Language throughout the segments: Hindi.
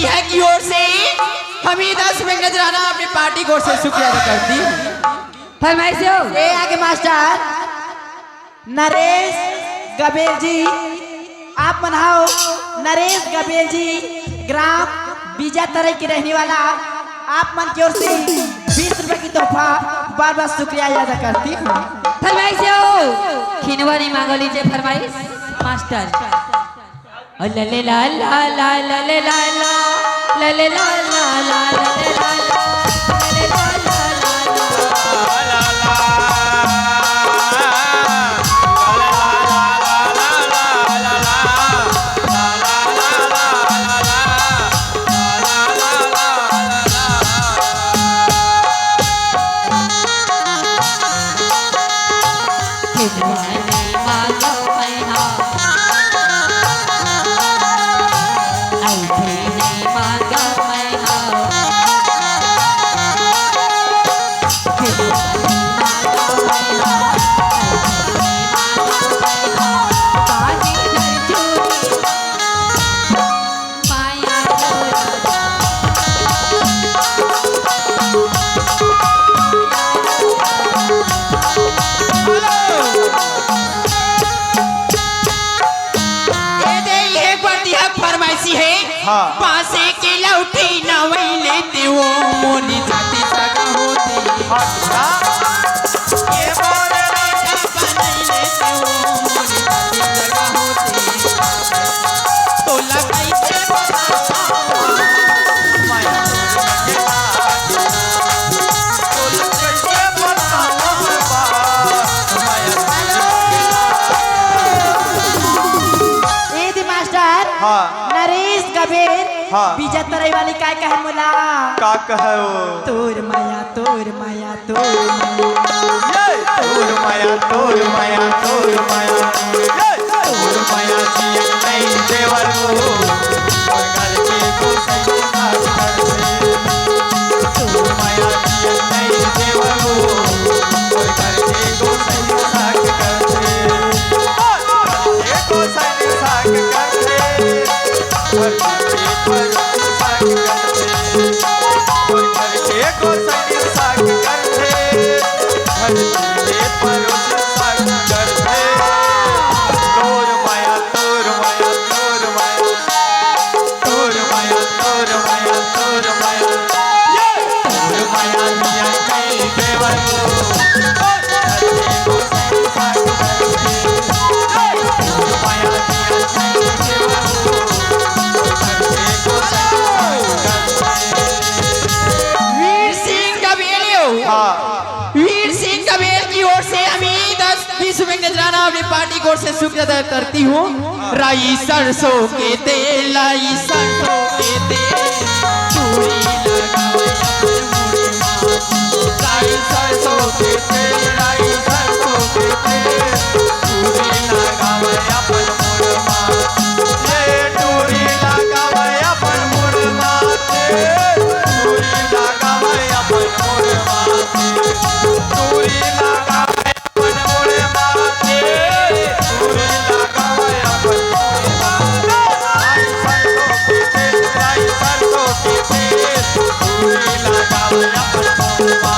है की ओर से हमीदा सुबह नजराना अपनी पार्टी की ओर से शुक्रिया अदा करती फरमाइश हो। ये आगे मास्टर नरेश गबेल जी आप मनाओ। नरेश गबेल जी ग्राम बीजा तरह की रहने वाला आप मन की ओर से 20 रुपए की तोहफा बार बार शुक्रिया अदा करती हूँ। फरमाइश हो। खिनवा नहीं मांगो लीजिए फरमाइश मास्टर। लले ला ला ला लले ला ला लले ला ला ला लले ला पासे के लौटी ना वही लेते वो मोनी जाती सगा होती ये बोले बेटा नहीं लेते वो मोनी जाती सगा होती तो लगाई से नरेश गबेल बीजा तरह वाली काय कहे मुला का कहे वो तोर माया तोर माया तोर माया तोर माया तोर माया तोर माया जिया नहीं देवर हो और गल के को सही साथ करते तोर माया जिया नहीं देवर हो और गल के को सही साथ करते ये को सही साथ करते और को सही साथ करते हर पर साथ करते तोर माया तोर माया तोर माया तोर माया तोर माया तोर माया तोर माया मिया कहीं देवर को सही साथ करते तोर माया मिया कहीं देवर को सही साथ करते वीर सिंह गबेल की ओर से अमीर 10-20 रुपए नजराना अपनी पार्टी की ओर से शुक्रिया अदा करती हूँ। राई सरसों के तेल लाई सरसों के तेल चूड़ी लगावे राई सरसों के तेल राई सरसों के तेल चूड़ी लगावे अपन मुड़मा ये चूड़ी लगावे अपन मुड़मा चूड़ी लगावे अपन मुड़मा चूड़ी लगावे अपन मुड़मा चूड़ी लगावे अपन मुड़मा राई सरसों के तेल राई सरसों के तेल चूड़ी लगावे अपन मुड़मा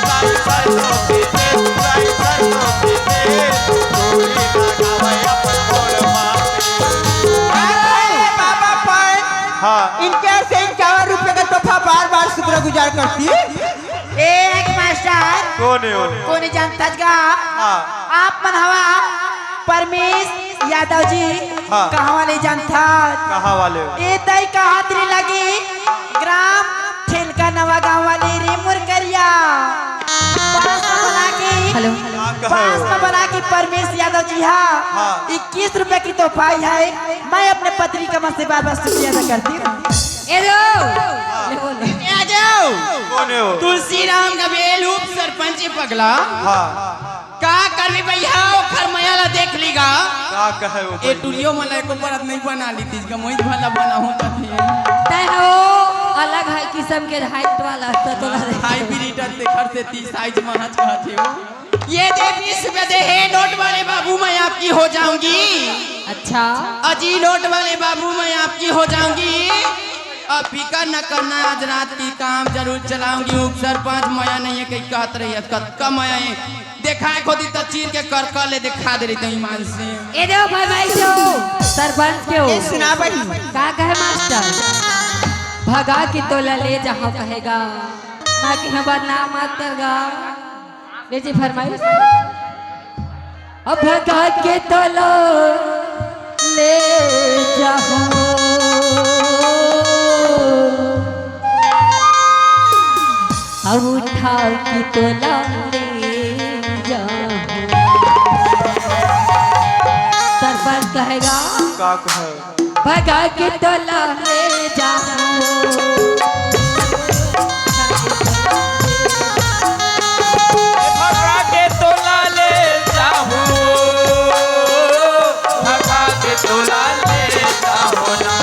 राई सरसों के तेल राई सरसों के तेल चूड़ी लगावे अपन मुड़मा। बाबा पर हाँ इनके से 51 रुपए का तोहफा बार बार शुक्र गुजार करती एक मास्टर कौन जानता का आप मन हवा परमेश यादव जी कहाँ वाले जानता कहाँ वाले ये तय का हाथरी लगी ग्राम ठेलका नवा गांव वाले रे मुरकरिया हेलो पास में बना की परमेश यादव जी हाँ 21 रुपए की तोहफा है। मैं अपने पत्नी का मन से बार बार शुक्रिया अदा करती हूँ। आ जाओ तुलसी राम गबेल उप सरपंच पगला का करबी भैया ओखर मयाला देख लीगा का कहे वो ए टुलियो मला एको परत नहीं बना ली तीज का मोई भला बना हो तथे तय हो अलग है किस्म के हाइट वाला तो हाइब्रिड ते घर से 30 साइज महज कहते हो ये देख 20 रुपए दे है नोट वाले बाबू मैं आपकी हो जाऊंगी। अच्छा अजी नोट वाले बाबू मैं आपकी हो जाऊंगी अब फिकर न करना, आज रात की काम जरूर चलाऊंगी। उप सरपंच माया नहीं है कहीं कहत रही है कत्का माया है देखा खोदी तो चीर के कर ले दिखा दे रही तो ईमान से। ए दो फरमाइश हो सरपंच के हो ये सुना भाई का कहे मास्टर भगा की तोला ले जहाँ कहेगा माँ की हम बदनाम मत करगा बेची फरमाइश अब भगा के तोला ले जाओ अब उठा की तोला ले जाओ सरपंच कहेगा का कहे भगा के तोला ले जाओ भगा के तोला ले जाओ, भगा के तोला ले जाओ ना।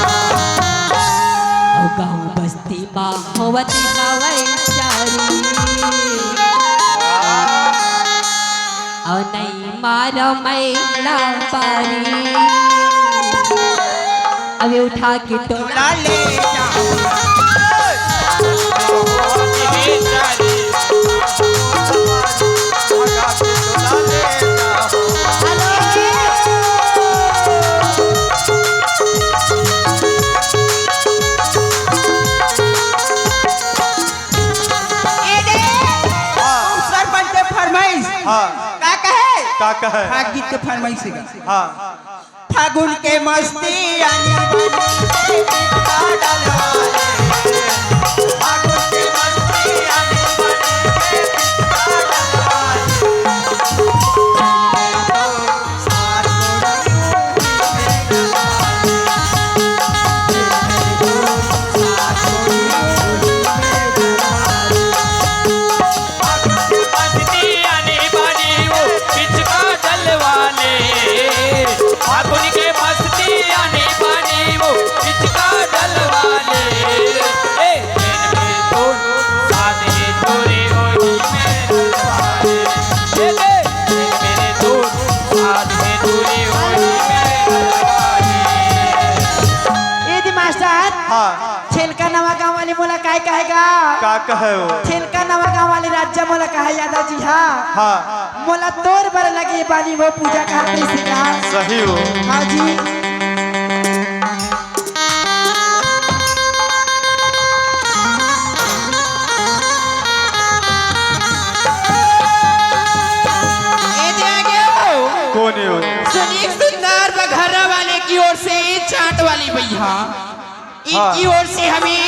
और गाँव बस्ती बाहोवती हवाई चारी और नहीं मारो मैला पारी अभी उठा के तोला ले जाओ ये चारी, भगा के तोला ले जाओ। सरपंच के फरमाइश हाँ का कहे का कहे फाग गीत के फरमाइश है हाँ फागुन के मस्ती आनी बानी का डलवाले फागुन की मस्ती आनी बनी का डलवाले। फागुन की मस्ती आनी बनी वो किचका डलवाले, फागुन के मस्ती आनी बनी वो किचका डलवाले। ए मेरे दोन साधे तोरे होली में डलवाले, मेरे दोन साधे तोरे होली में डलवाले। यदि मास्टर हाँ छेलका नवा गाँव वाली मोला काय कहेगा का कहे वो छेलका नवा गाँव वाली राज्य मोला कहे यादव जी हाँ हाँ मोला तोर बर लगी बानी वो पूजा करते सीखा सही हो हाँ जी ए दे आगे हो कौन हो सुनील सुंदर बघरा वाले की ओर से चाट वाली भैया इनकी ओर से हमें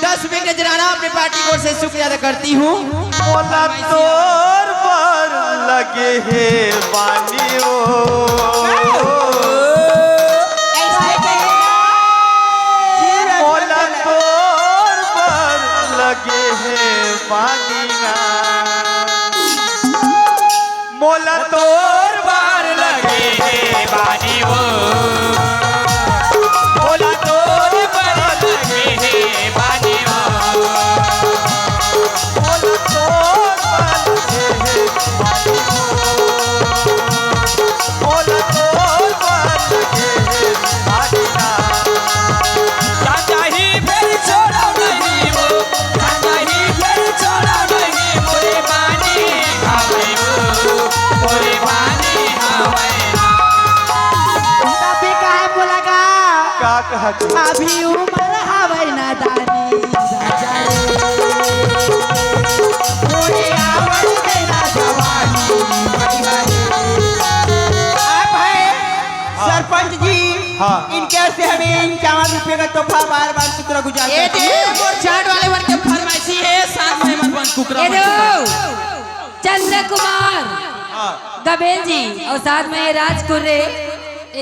10 रुपए का नजराना अपने पार्टी की ओर से शुक्रिया अदा करती हूँ। मोला तोर पर लगे है बानी ओ मोला तोर पर लगे है बानी ना, मोला तोर पर लगे है बानी ओ, मोला तोर पर लगे है बानी ओ, मोला तोर पर लगे है बानी ओ, मोला तोर पर लगे है बानी ना। चाचा ही फिर छोड़ा नहीं वो, चाचा ही फिर छोड़ा नहीं मोरे बानी खावे वो, मोरे बानी खावे ना। तभी कहे बोला का का कहत अभी उम्र हवै ना दानी राजा रे मोरे आवड़ देना जवानी अब है सरपंच जी हाँ। इनके से हमें 51 रुपये का तोहफा बार बार शुक्र गुजार ए करते दे हैं। मोर चाट वाले वन के फरमाइशी है साथ में मन कुकरा ए दो चंद्र कुमार गबेल जी और साथ में राज कुर्रे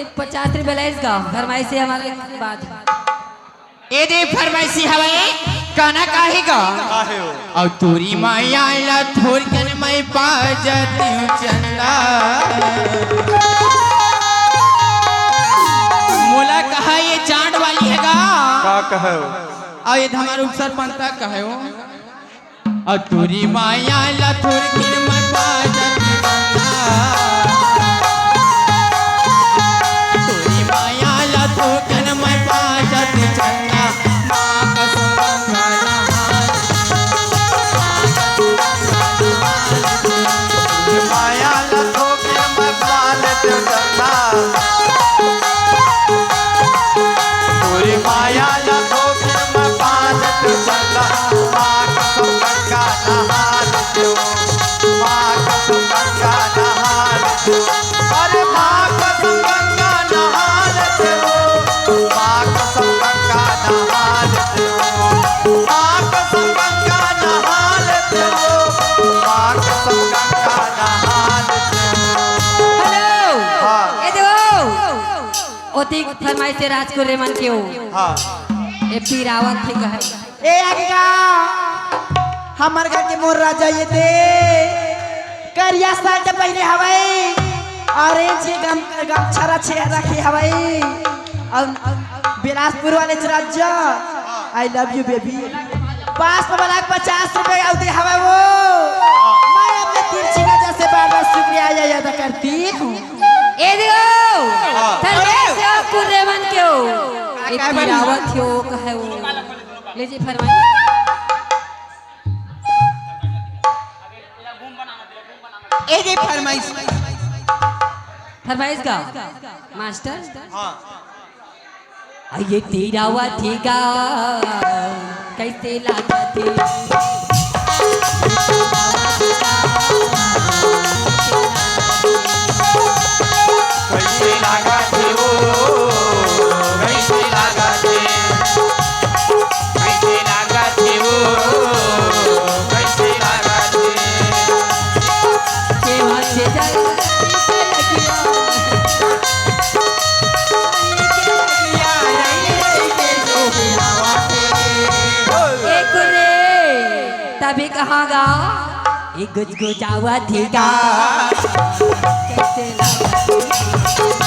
एक 50 रुपये लाइस का फरमाइश से हमारे बाद ए दे फरमाइशी हवे काना काहेगा काहे हो और तोरी माया ला थोर के मैं पा जाती हूँ चंदा मोला कहा ये चाट वाली हैगा का कहे हो और ये हमारे उपसर पंता कहे हो और तोरी माया ला थोर के मैं पा जाती हूँ चंदा तोरी माया ला थोर के मैं पा जाती चंदा ओती फरमाइश से राजकुमार रेमन के हो हाँ ए पी रावत ठीक है ए आगे हमर घर के मोर राजा ये दे करिया साल के पहले हवाई ऑरेंज के गम छरा छे रखे हवाई और बिलासपुर वाले राज्य आई लव यू बेबी 550 रुपए आउते हवा वो मैं अपने तिरछी नजर से बार बार शुक्रिया अदा करती हूँ ए दियो फरमाइश से कुरेमन के हो ए पी रावत हो कहे वो ले जी फरमाइश ए जे फरमाइश फरमाइश का मास्टर हाँ ये तेरा हुआ थीगा कैसे लगा थी कैसे लगा थे वो कैसे लगा थे कैसे लगा थे वो कैसे लगा थे के वहाँ से जल एक रे तभी कहांगा ये गुज गुजावा थीगा कैसे लगा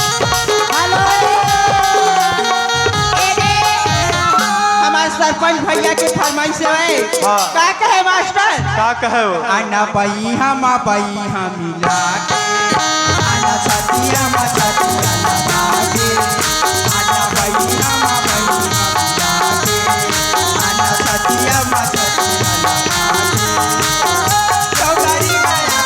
हेलो हमारे सरपंच भैया के फरमाइश है हाँ। का कहे मास्टर का कहे वो आना पाई हम मिला के आना छतिया मा छतिया लगा के आना पाई हम मिला के आना छतिया मा छतिया लगा के चौधरी माया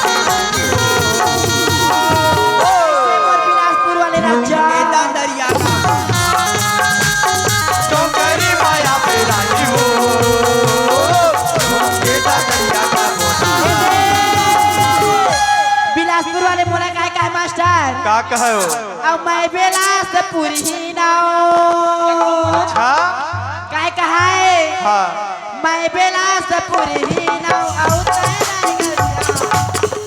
बिलासपुर वाले राज्य के दरिया चौकरी माया पे रानी हो बेटा दरिया का बोला बिलासपुर वाले बोला का है मास्टर का कहे वो अब मैं बिलासपुर ही ना अच्छा काय कहा है हाँ मैं बिलासपुर ही ना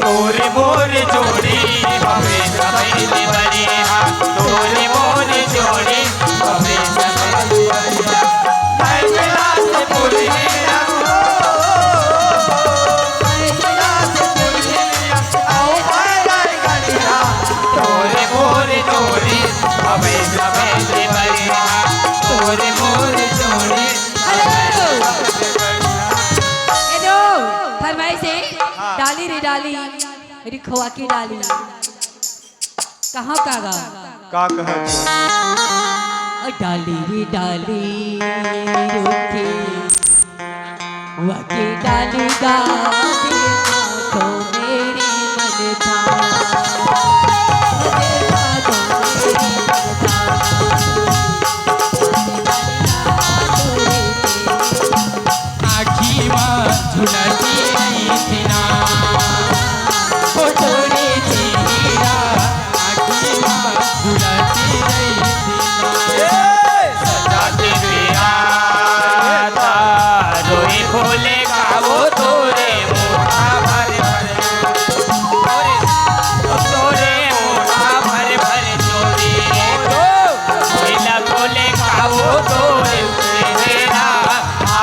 तोरे मोर जोड़ी हमें सफेद बरिया तोरे मोर जोड़ी हमें सफेद बरिया मैं बिलासपुर ही ना बिलासपुर ही ना आओ बाजार गलिया तोरे मोर जोड़ी हमें सफेद बरिया तोरे मोर जोड़ी ए दो फरमाइश से डाली रे डाली मेरी खोआ की डाली कहाँ कागा का कहे डाली रे डाली रुके वाके डाली गा देखो मेरे मन था देखो मेरे मन था आखी मां झुलती रही थी ना ओ तोरे चेहरा आखी मां झुलती रही थी ना सजाते आता रोई खोले का वो तोरे मोटा भर भर तोरे मोटा भर भर चोरी नीला खोले का वो तोरे चेहरा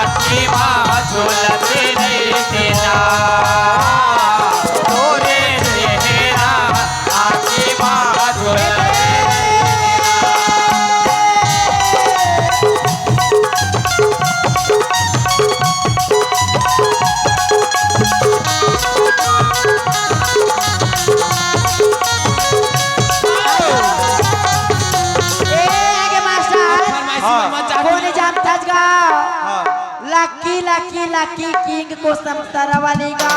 आखी माँ झोलते नहीं तेरा तोरे चेहरा आखी माँ झोलते आगे मास्टर हाँ। कोने जानता का हाँ लकी लकी लकी किंग को समतारा वाले का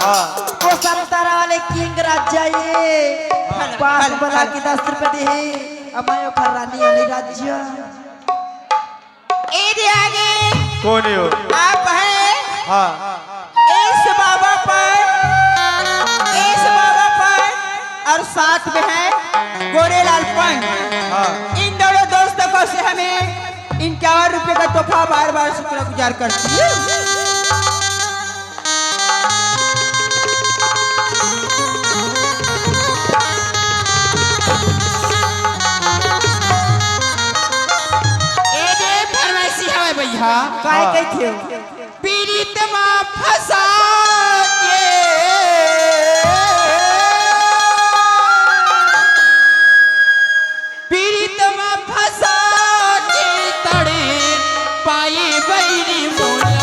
हाँ को समतारा वाले किंग राज्य ये पास बना के 10 रुपए दे अब मैं फरानी वाले राज्य ए दे आगे कौन है वो आप हैं हाँ इस बाबा पर और साथ में है गोरेलाल पंत हाँ इन दोनों दोस्तों को से हमें 51 रुपए का तोहफा बार बार शुक्रगुजार करती है कहिहा काय कहते पीड़ित माँ फंसा के पीड़ित माँ फंसा के तड़े पाए बैरी मोला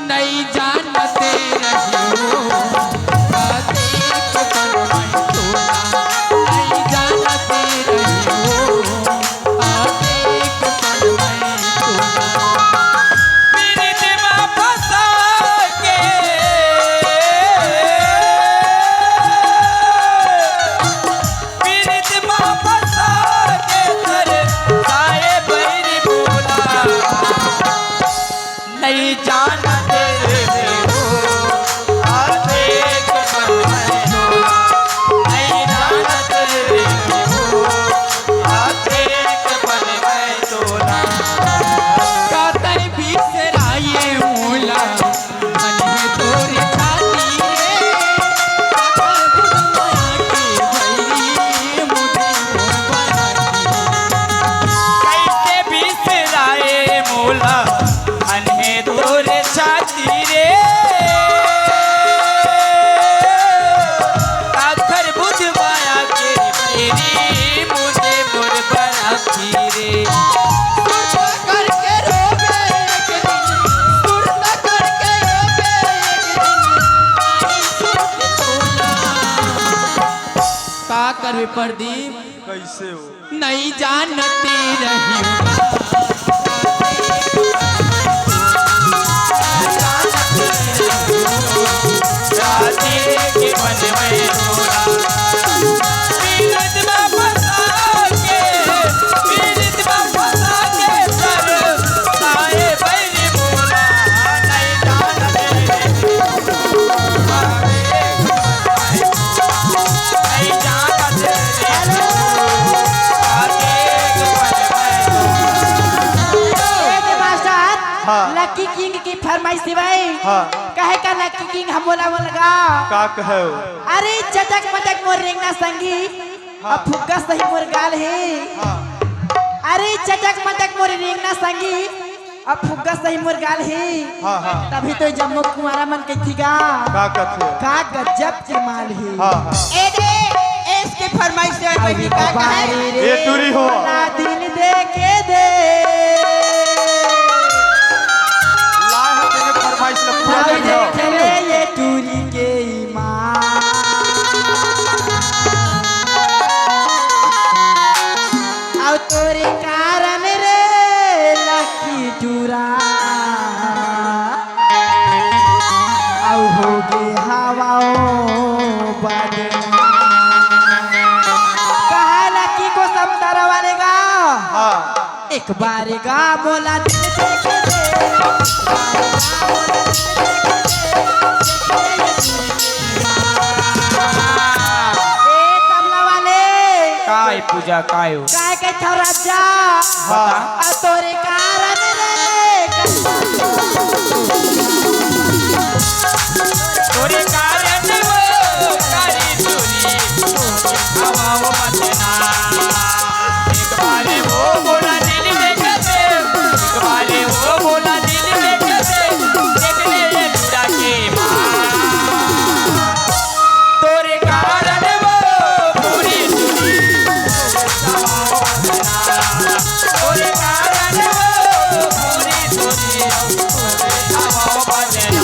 नहीं जानते रही हो आते को बनवाई तोला नहीं जानते रही हो आते को बनवाई तोला पीड़ित माँ फंसा के पीड़ित माँ फंसा के तेरे साए बैरी बोला नहीं जानते हो आते को बनवाई तोला नहीं जानते हो आते को बनवाई तोला कातर बिसराए मोला मन है तोरी छाती रे कातर बुझमाया के भैरी मुझे मोर बनाती कैसे बिसराए मोला अनहे तोरे छाती रे आखर बुझवाया के मेरी मुझे मोर बनाती रे सुरता करके रोवे एक दिन सुरता करके रोवे एक दिन आई सुरत तोला का करवे प्रदीप कैसे हो नहीं जानते रही छाती के मन में तोड़ा पीड़ित में फंसा के पीड़ित में फंसा के सर साए बैरी बोला नहीं जानते नहीं जानते मास्टर हाँ। लकी किंग की फरमाइश थी भाई हाँ। कहे का लकी किंग हम बोला लगा का कहो अरे चटक मटक मोर रेंगना संगी अब फुग्गा सही मोर गाल है अरे चटक मटक मोर रेंगना संगी अब फुग्गा सही मोर गाल है हाँ हाँ तभी तो जम्मू कुमारा मन के थीगा का कथे का गजब के माल है हाँ हाँ ए दे इसके फरमाइश से कोई का कहे रे ये टूरी हो। ना दिन दे के दे लाए हैं तेरे फरमाइश से पूरा भाई देखो देख ले ये टूरी के ईमान और तोरे कारण रे लकी टूरा और हो गे हवाओं बदला कहा लकी को समझा वाले का हाँ एक बार गा बोला दिल देखे दे ए तबला वाले काय पूजा कायो काय के था राजा हाँ। आ तोरे कारण रे तोरे कारण वो कारी चोरी हवा मचना एक बारे वो बोला दिल देखते एक बारे वो बोला दिल देखते देखने ये लुड़ा के मां तोरे कारण वो पूरी चोरी तोरे कारण वो पूरी चोरी हवा मचना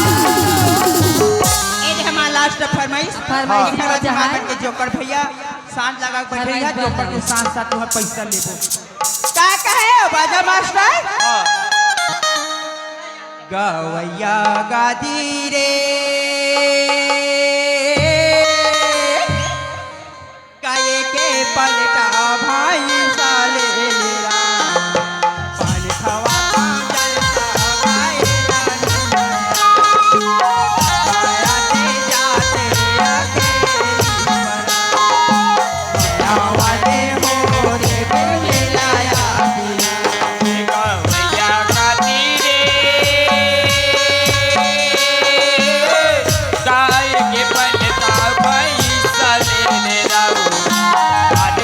ए दे हमारा लास्ट फरमाइश फरमाइश इनका का जहां जहां के जोकर भैया सांझ लगा के बैठेगा फरमाइश जोकर के बताओ। साथ साथ तुम्हारा पैसा लेबो का कहे बाजा मास्टर गवैया गादी रे काये के पलटा भाई साले मेरा पान खवा जलता भाई जाते जाते आवाज़े हो रे बिलाया गवैया गाती रे गाय के पलटा पैसा लेने जाओ आज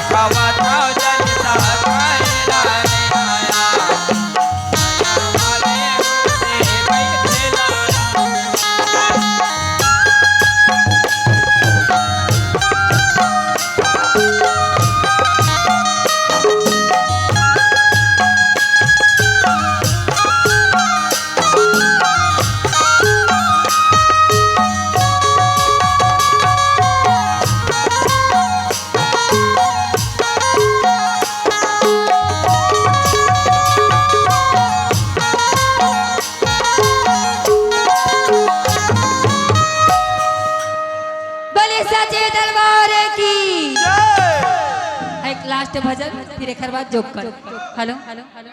लास्ट भजन फिर एक बाद जोक कर। हेलो हेलो हेलो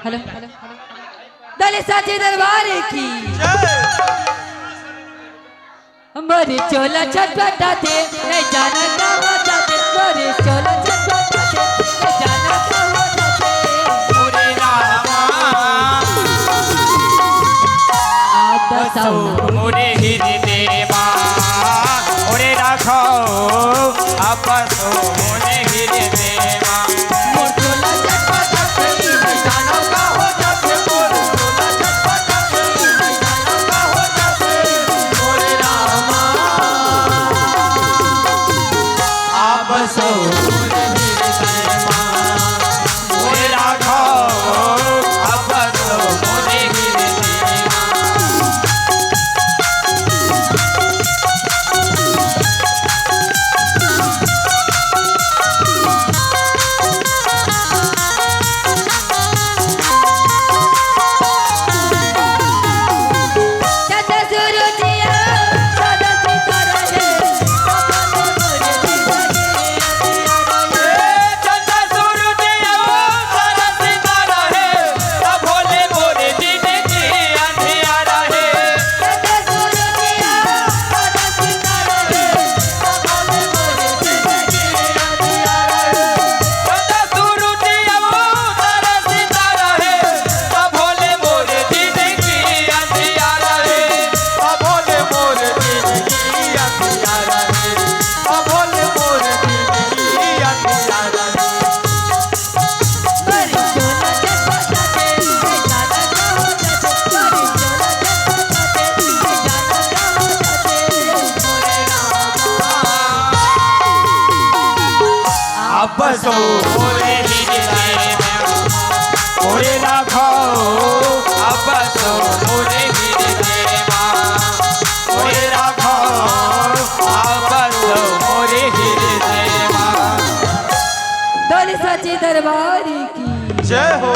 हेलो दले साचे दरबार की हमारे चोला छटपटाते नहीं जाना क्या होता थे, हमारे चोला छटपटाते नहीं जाना क्या होता थे। ओरे रामा आप बताओ मोरे हृदयवा ओरे राखो आपसो मोरे हृदयवा मोर चोला छटपटाते नहीं जाना क्या होता थे, मोर चोला छटपटाते नहीं जाना क्या होता थे। ओरे रामा आपसो मोरे हृदयवा ओरे राखो आपसो मोरे हृदयवा चाचा सुरु जिया दादा सितारा है बाबा ने मोरे जीवन चंदा सूरज सारा सितारा है भोले मोरे जिंदगी अंधियारा है चाचा सुरु जिया दादा सितारा है भोले मोरे जिंदगी अंधियारा है भोले मोरे जिंदगी अंधियारा है भोले मोरे जिंदगी अंधियारा है मरी चोला छटपटाते नहीं जाना क्या होता थे, मरी चोला छटपटाते नहीं जाना क्या होता थे। आपसो मोरे हृदय में ओरे राखो आपसो मोरे हृदय में ओरे राखो आपसो मोरे हृदय में दले साचे दरबार की जय हो।